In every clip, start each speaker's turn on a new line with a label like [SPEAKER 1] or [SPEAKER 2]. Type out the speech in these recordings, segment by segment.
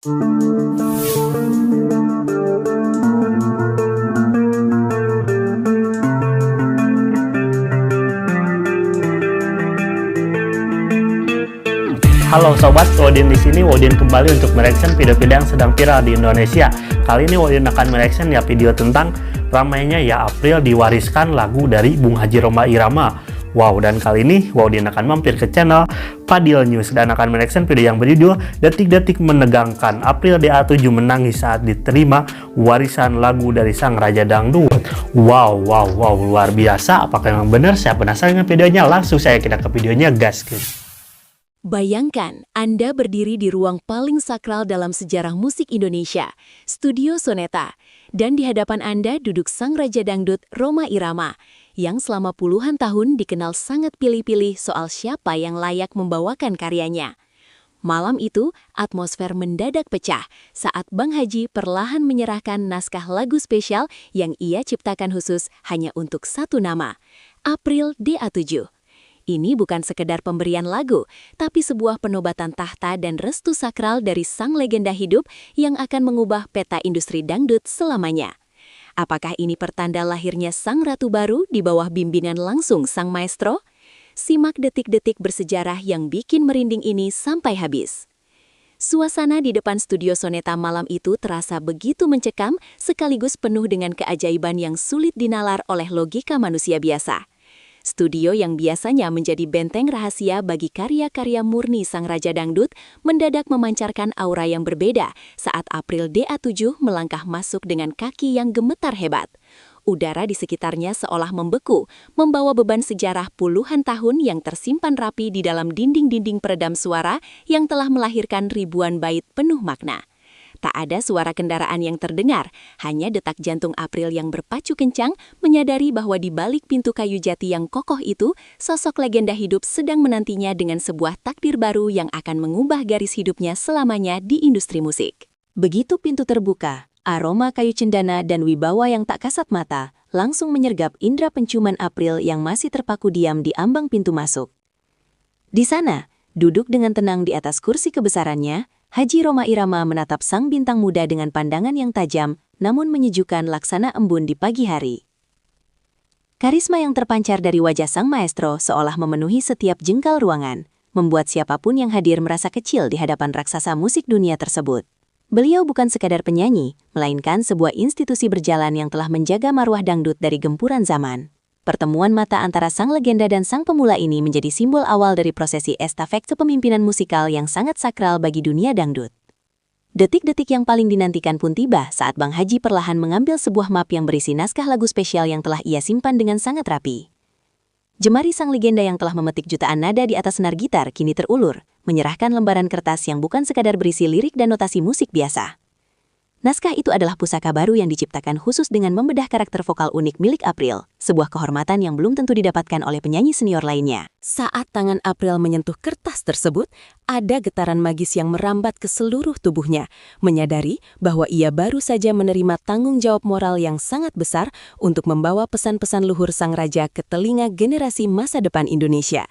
[SPEAKER 1] Halo sobat, Wodin di sini. Wodin kembali untuk mereaction video-video yang sedang viral di Indonesia. Kali ini Wodin akan mereaction ya video tentang ramainya ya April diwariskan lagu dari Bung Haji Rhoma Irama. Wow, dan kali ini Wodin akan mampir ke channel Fadil News dan akan mereaction video yang berjudul Detik-detik Menegangkan. April DA7 menangis saat diterima warisan lagu dari sang Raja Dangdut. Wow, luar biasa. Apakah memang benar? Saya penasaran dengan videonya. Langsung saya kita ke videonya, guys.
[SPEAKER 2] Bayangkan, Anda berdiri di ruang paling sakral dalam sejarah musik Indonesia, Studio Soneta, dan di hadapan Anda duduk sang Raja Dangdut Rhoma Irama, yang selama puluhan tahun dikenal sangat pilih-pilih soal siapa yang layak membawakan karyanya. Malam itu, atmosfer mendadak pecah saat Bang Haji perlahan menyerahkan naskah lagu spesial yang ia ciptakan khusus hanya untuk satu nama, April DA7. Ini bukan sekedar pemberian lagu, tapi sebuah penobatan tahta dan restu sakral dari sang legenda hidup yang akan mengubah peta industri dangdut selamanya. Apakah ini pertanda lahirnya sang ratu baru di bawah bimbingan langsung sang maestro? Simak detik-detik bersejarah yang bikin merinding ini sampai habis. Suasana di depan Studio Soneta malam itu terasa begitu mencekam sekaligus penuh dengan keajaiban yang sulit dinalar oleh logika manusia biasa. Studio yang biasanya menjadi benteng rahasia bagi karya-karya murni sang Raja Dangdut mendadak memancarkan aura yang berbeda saat April DA7 melangkah masuk dengan kaki yang gemetar hebat. Udara di sekitarnya seolah membeku, membawa beban sejarah puluhan tahun yang tersimpan rapi di dalam dinding-dinding peredam suara yang telah melahirkan ribuan bait penuh makna. Tak ada suara kendaraan yang terdengar, hanya detak jantung April yang berpacu kencang menyadari bahwa di balik pintu kayu jati yang kokoh itu, sosok legenda hidup sedang menantinya dengan sebuah takdir baru yang akan mengubah garis hidupnya selamanya di industri musik. Begitu pintu terbuka, aroma kayu cendana dan wibawa yang tak kasat mata langsung menyergap indera penciuman April yang masih terpaku diam di ambang pintu masuk. Di sana, duduk dengan tenang di atas kursi kebesarannya, Haji Rhoma Irama menatap sang bintang muda dengan pandangan yang tajam, namun menyejukkan laksana embun di pagi hari. Karisma yang terpancar dari wajah sang maestro seolah memenuhi setiap jengkal ruangan, membuat siapapun yang hadir merasa kecil di hadapan raksasa musik dunia tersebut. Beliau bukan sekadar penyanyi, melainkan sebuah institusi berjalan yang telah menjaga marwah dangdut dari gempuran zaman. Pertemuan mata antara sang legenda dan sang pemula ini menjadi simbol awal dari prosesi estafet kepemimpinan musikal yang sangat sakral bagi dunia dangdut. Detik-detik yang paling dinantikan pun tiba saat Bang Haji perlahan mengambil sebuah map yang berisi naskah lagu spesial yang telah ia simpan dengan sangat rapi. Jemari sang legenda yang telah memetik jutaan nada di atas senar gitar kini terulur, menyerahkan lembaran kertas yang bukan sekadar berisi lirik dan notasi musik biasa. Naskah itu adalah pusaka baru yang diciptakan khusus dengan membedah karakter vokal unik milik April, sebuah kehormatan yang belum tentu didapatkan oleh penyanyi senior lainnya. Saat tangan April menyentuh kertas tersebut, ada getaran magis yang merambat ke seluruh tubuhnya, menyadari bahwa ia baru saja menerima tanggung jawab moral yang sangat besar untuk membawa pesan-pesan luhur sang raja ke telinga generasi masa depan Indonesia.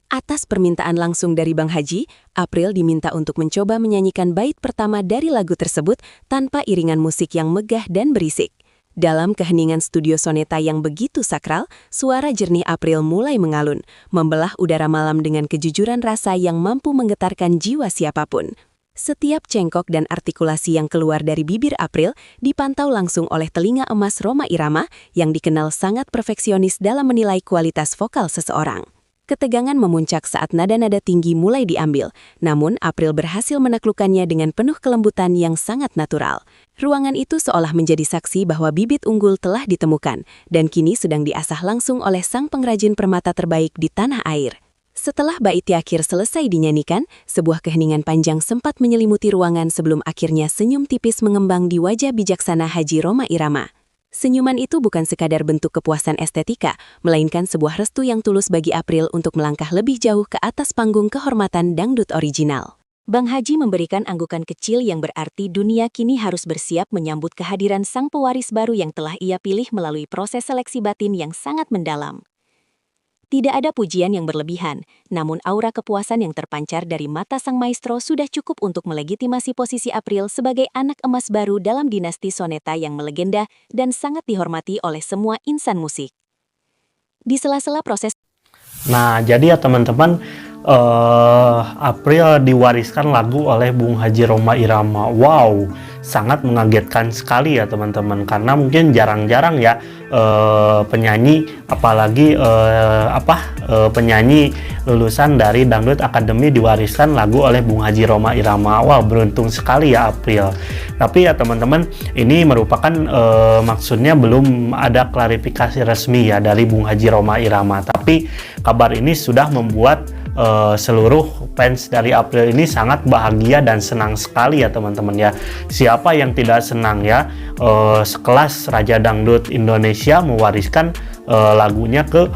[SPEAKER 2] Atas permintaan langsung dari Bang Haji, April diminta untuk mencoba menyanyikan bait pertama dari lagu tersebut tanpa iringan musik yang megah dan berisik. Dalam keheningan Studio Soneta yang begitu sakral, suara jernih April mulai mengalun, membelah udara malam dengan kejujuran rasa yang mampu menggetarkan jiwa siapapun. Setiap cengkok dan artikulasi yang keluar dari bibir April dipantau langsung oleh telinga emas Rhoma Irama yang dikenal sangat perfeksionis dalam menilai kualitas vokal seseorang. Ketegangan memuncak saat nada-nada tinggi mulai diambil, namun April berhasil menaklukkannya dengan penuh kelembutan yang sangat natural. Ruangan itu seolah menjadi saksi bahwa bibit unggul telah ditemukan, dan kini sedang diasah langsung oleh sang pengrajin permata terbaik di tanah air. Setelah bait akhir selesai dinyanyikan, sebuah keheningan panjang sempat menyelimuti ruangan sebelum akhirnya senyum tipis mengembang di wajah bijaksana Haji Rhoma Irama. Senyuman itu bukan sekadar bentuk kepuasan estetika, melainkan sebuah restu yang tulus bagi April untuk melangkah lebih jauh ke atas panggung kehormatan dangdut original. Bang Haji memberikan anggukan kecil yang berarti dunia kini harus bersiap menyambut kehadiran sang pewaris baru yang telah ia pilih melalui proses seleksi batin yang sangat mendalam. Tidak ada pujian yang berlebihan, namun aura kepuasan yang terpancar dari mata sang maestro sudah cukup untuk melegitimasi posisi April sebagai anak emas baru dalam dinasti soneta yang melegenda dan sangat dihormati oleh semua insan musik. Di sela-sela proses.
[SPEAKER 1] Nah, jadi ya teman-teman, April diwariskan lagu oleh Bung Haji Rhoma Irama. Wow, sangat mengagetkan sekali ya teman-teman, karena mungkin jarang-jarang ya penyanyi, apalagi penyanyi lulusan dari Dangdut Academy diwariskan lagu oleh Bung Haji Rhoma Irama. Wow, beruntung sekali ya April. Tapi ya teman-teman, ini merupakan maksudnya belum ada klarifikasi resmi ya dari Bung Haji Rhoma Irama. Tapi kabar ini sudah membuat seluruh fans dari April ini sangat bahagia dan senang sekali ya teman-teman ya. Siapa yang tidak senang ya, sekelas Raja Dangdut Indonesia mewariskan lagunya ke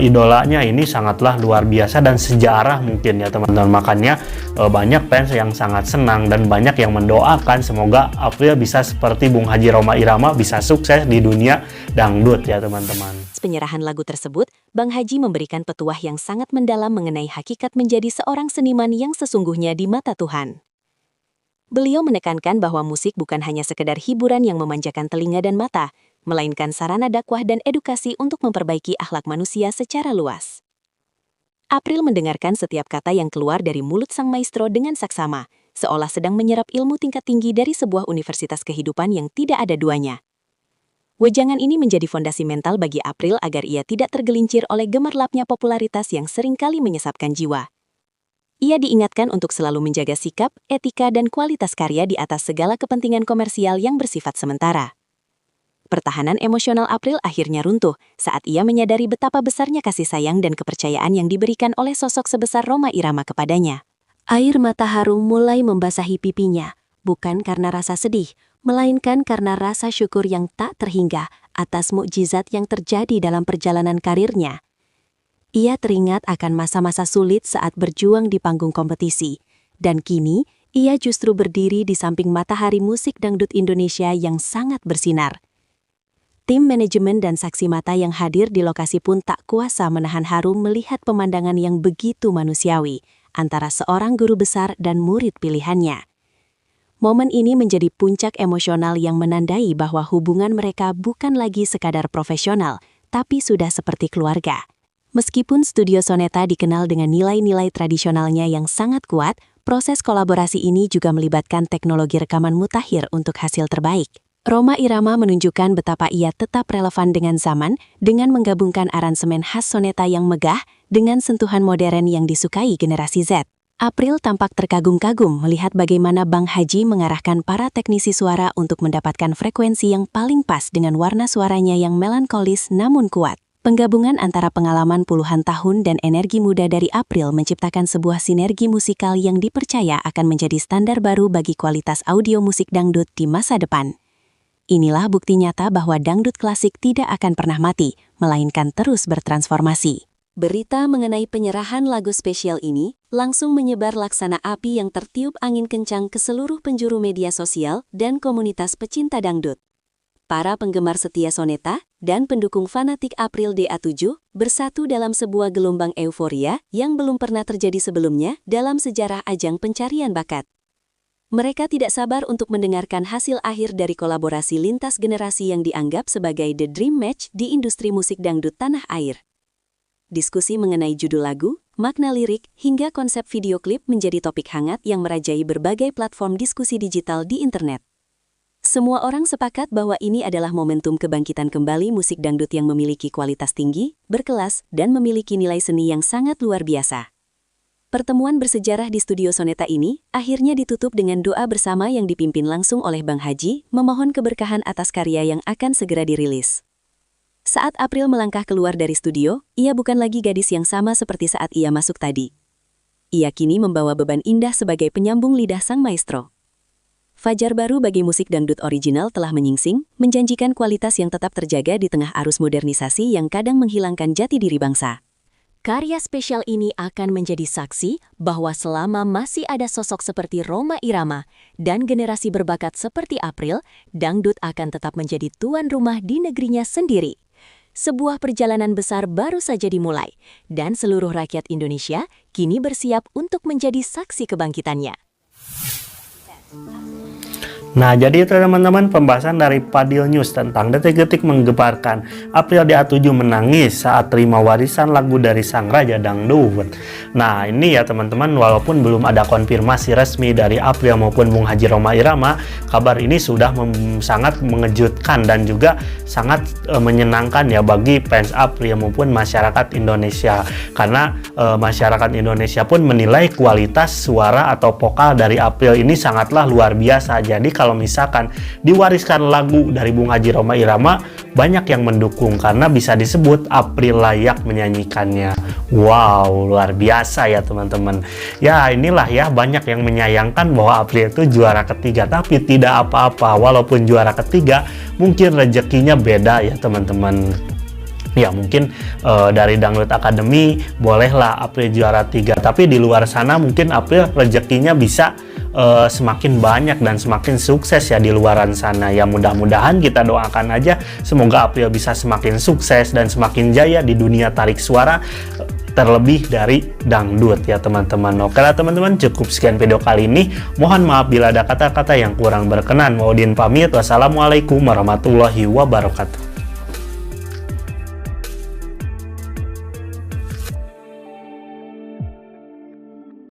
[SPEAKER 1] idolanya, ini sangatlah luar biasa dan sejarah mungkin ya teman-teman. Makanya banyak fans yang sangat senang dan banyak yang mendoakan semoga April bisa seperti Bung Haji Rhoma Irama, bisa sukses di dunia dangdut ya teman-teman.
[SPEAKER 2] Penyerahan lagu tersebut, Bang Haji memberikan petuah yang sangat mendalam mengenai hakikat menjadi seorang seniman yang sesungguhnya di mata Tuhan. Beliau menekankan bahwa musik bukan hanya sekedar hiburan yang memanjakan telinga dan mata, melainkan sarana dakwah dan edukasi untuk memperbaiki akhlak manusia secara luas. April mendengarkan setiap kata yang keluar dari mulut sang maestro dengan saksama, seolah sedang menyerap ilmu tingkat tinggi dari sebuah universitas kehidupan yang tidak ada duanya. Wejangan ini menjadi fondasi mental bagi April agar ia tidak tergelincir oleh gemerlapnya popularitas yang seringkali menyesapkan jiwa. Ia diingatkan untuk selalu menjaga sikap, etika, dan kualitas karya di atas segala kepentingan komersial yang bersifat sementara. Pertahanan emosional April akhirnya runtuh saat ia menyadari betapa besarnya kasih sayang dan kepercayaan yang diberikan oleh sosok sebesar Rhoma Irama kepadanya. Air mata haru mulai membasahi pipinya, bukan karena rasa sedih, melainkan karena rasa syukur yang tak terhingga atas mukjizat yang terjadi dalam perjalanan karirnya. Ia teringat akan masa-masa sulit saat berjuang di panggung kompetisi, dan kini ia justru berdiri di samping matahari musik dangdut Indonesia yang sangat bersinar. Tim manajemen dan saksi mata yang hadir di lokasi pun tak kuasa menahan haru melihat pemandangan yang begitu manusiawi antara seorang guru besar dan murid pilihannya. Momen ini menjadi puncak emosional yang menandai bahwa hubungan mereka bukan lagi sekadar profesional, tapi sudah seperti keluarga. Meskipun studio Soneta dikenal dengan nilai-nilai tradisionalnya yang sangat kuat, proses kolaborasi ini juga melibatkan teknologi rekaman mutakhir untuk hasil terbaik. Rhoma Irama menunjukkan betapa ia tetap relevan dengan zaman dengan menggabungkan aransemen khas Soneta yang megah dengan sentuhan modern yang disukai generasi Z. April tampak terkagum-kagum melihat bagaimana Bang Haji mengarahkan para teknisi suara untuk mendapatkan frekuensi yang paling pas dengan warna suaranya yang melankolis namun kuat. Penggabungan antara pengalaman puluhan tahun dan energi muda dari April menciptakan sebuah sinergi musikal yang dipercaya akan menjadi standar baru bagi kualitas audio musik dangdut di masa depan. Inilah bukti nyata bahwa dangdut klasik tidak akan pernah mati, melainkan terus bertransformasi. Berita mengenai penyerahan lagu spesial ini langsung menyebar laksana api yang tertiup angin kencang ke seluruh penjuru media sosial dan komunitas pecinta dangdut. Para penggemar setia Soneta dan pendukung fanatik April DA7 bersatu dalam sebuah gelombang euforia yang belum pernah terjadi sebelumnya dalam sejarah ajang pencarian bakat. Mereka tidak sabar untuk mendengarkan hasil akhir dari kolaborasi lintas generasi yang dianggap sebagai the dream match di industri musik dangdut tanah air. Diskusi mengenai judul lagu, makna lirik, hingga konsep video klip menjadi topik hangat yang merajai berbagai platform diskusi digital di internet. Semua orang sepakat bahwa ini adalah momentum kebangkitan kembali musik dangdut yang memiliki kualitas tinggi, berkelas, dan memiliki nilai seni yang sangat luar biasa. Pertemuan bersejarah di studio Soneta ini akhirnya ditutup dengan doa bersama yang dipimpin langsung oleh Bang Haji, memohon keberkahan atas karya yang akan segera dirilis. Saat April melangkah keluar dari studio, ia bukan lagi gadis yang sama seperti saat ia masuk tadi. Ia kini membawa beban indah sebagai penyambung lidah sang maestro. Fajar baru bagi musik dangdut original telah menyingsing, menjanjikan kualitas yang tetap terjaga di tengah arus modernisasi yang kadang menghilangkan jati diri bangsa. Karya spesial ini akan menjadi saksi bahwa selama masih ada sosok seperti Rhoma Irama dan generasi berbakat seperti April, dangdut akan tetap menjadi tuan rumah di negerinya sendiri. sebuah perjalanan besar baru saja dimulai, dan seluruh rakyat Indonesia kini bersiap untuk menjadi saksi kebangkitannya.
[SPEAKER 1] Nah, jadi itu teman-teman pembahasan dari Fadil News tentang detik-detik menggemparkan. April DA7 menangis saat terima warisan lagu dari sang raja dangdut. Nah, ini ya teman-teman, walaupun belum ada konfirmasi resmi dari April maupun Bung Haji Rhoma Irama, kabar ini sudah sangat mengejutkan dan juga sangat menyenangkan ya bagi fans April maupun masyarakat Indonesia. Karena masyarakat Indonesia pun menilai kualitas suara atau vokal dari April ini sangatlah luar biasa. Jadi kalau misalkan diwariskan lagu dari Bung Haji Rhoma Irama, banyak yang mendukung karena bisa disebut April layak menyanyikannya. Wow, luar biasa ya teman-teman. Ya inilah ya, banyak yang menyayangkan bahwa April itu juara ketiga, tapi tidak apa-apa. Walaupun juara ketiga, mungkin rezekinya beda ya teman-teman. Ya mungkin dari Dangdut Academy bolehlah April juara 3, tapi di luar sana mungkin April rezekinya bisa semakin banyak dan semakin sukses ya di luaran sana. Ya mudah-mudahan kita doakan aja semoga April bisa semakin sukses dan semakin jaya di dunia tarik suara, terlebih dari dangdut ya teman-teman. Oke lah teman-teman, cukup sekian video kali ini. Mohon maaf bila ada kata-kata yang kurang berkenan. Mau Udin pamit. Wassalamualaikum warahmatullahi wabarakatuh.